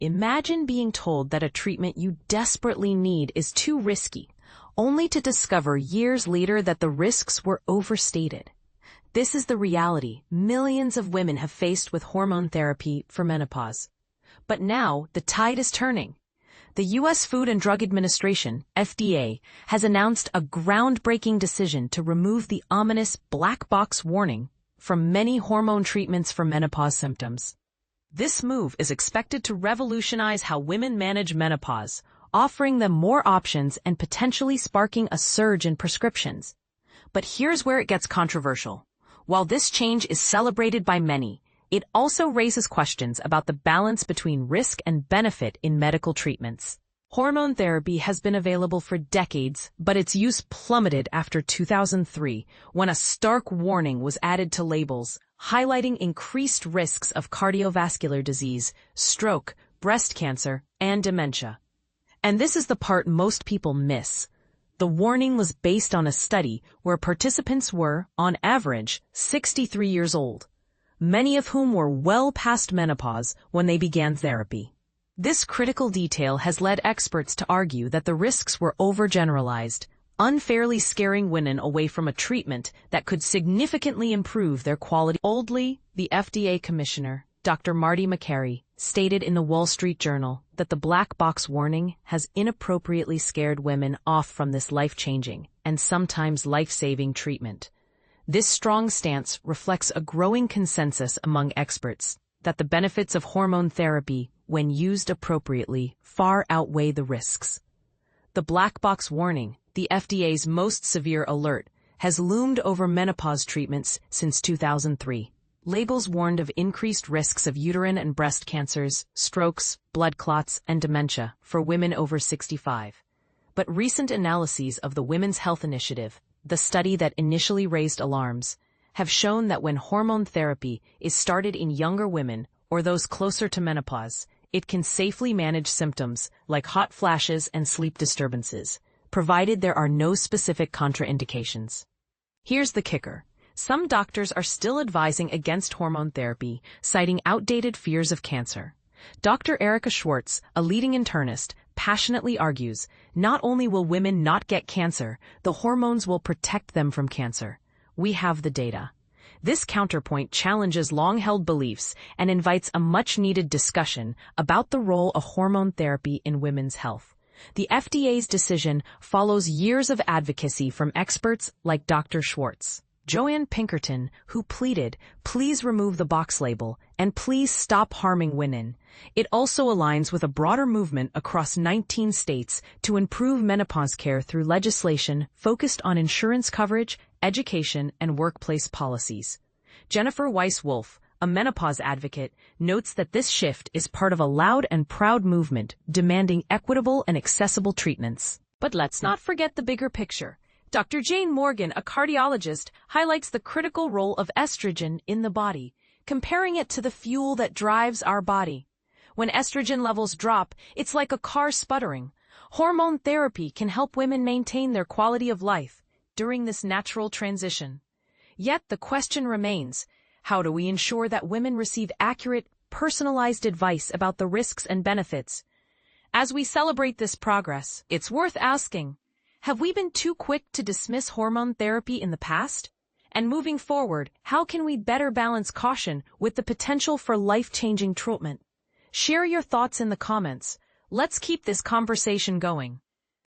Imagine being told that a treatment you desperately need is too risky, only to discover years later that the risks were overstated. This is the reality millions of women have faced with hormone therapy for menopause. But now, the tide is turning. The U.S. Food and Drug Administration, FDA, has announced a groundbreaking decision to remove the ominous black box warning from many hormone treatments for menopause symptoms. This move is expected to revolutionize how women manage menopause, offering them more options and potentially sparking a surge in prescriptions. But here's where it gets controversial. While this change is celebrated by many, it also raises questions about the balance between risk and benefit in medical treatments. Hormone therapy has been available for decades, but its use plummeted after 2003, when a stark warning was added to labels, highlighting increased risks of cardiovascular disease, stroke, breast cancer, and dementia. And this is the part most people miss. The warning was based on a study where participants were, on average, 63 years old, many of whom were well past menopause when they began therapy. This critical detail has led experts to argue that the risks were overgeneralized, unfairly scaring women away from a treatment that could significantly improve their quality. Oldly, the FDA commissioner, Dr. Marty Makary, stated in the Wall Street Journal that the black box warning has inappropriately scared women off from this life-changing and sometimes life-saving treatment. This strong stance reflects a growing consensus among experts that the benefits of hormone therapy, when used appropriately, far outweigh the risks. The black box warning, the FDA's most severe alert, has loomed over menopause treatments since 2003. Labels warned of increased risks of uterine and breast cancers, strokes, blood clots, and dementia for women over 65. But recent analyses of the Women's Health Initiative, the study that initially raised alarms, have shown that when hormone therapy is started in younger women or those closer to menopause, it can safely manage symptoms like hot flashes and sleep disturbances, provided there are no specific contraindications. Here's the kicker. Some doctors are still advising against hormone therapy, citing outdated fears of cancer. Dr. Erica Schwartz, a leading internist, passionately argues, not only will women not get cancer, the hormones will protect them from cancer. We have the data. This counterpoint challenges long-held beliefs and invites a much-needed discussion about the role of hormone therapy in women's health. The FDA's decision follows years of advocacy from experts like Dr. Schwartz. Joanne Pinkerton, who pleaded, "Please remove the box label, and please stop harming women." It also aligns with a broader movement across 19 states to improve menopause care through legislation focused on insurance coverage, education, and workplace policies. Jennifer Weiss-Wolf, a menopause advocate, notes that this shift is part of a loud and proud movement demanding equitable and accessible treatments. But let's not forget the bigger picture. Dr. Jane Morgan, a cardiologist, highlights the critical role of estrogen in the body, comparing it to the fuel that drives our body. When estrogen levels drop, it's like a car sputtering. Hormone therapy can help women maintain their quality of life during this natural transition. Yet the question remains, how do we ensure that women receive accurate, personalized advice about the risks and benefits? As we celebrate this progress, it's worth asking, have we been too quick to dismiss hormone therapy in the past? And moving forward, how can we better balance caution with the potential for life-changing treatment? Share your thoughts in the comments. Let's keep this conversation going.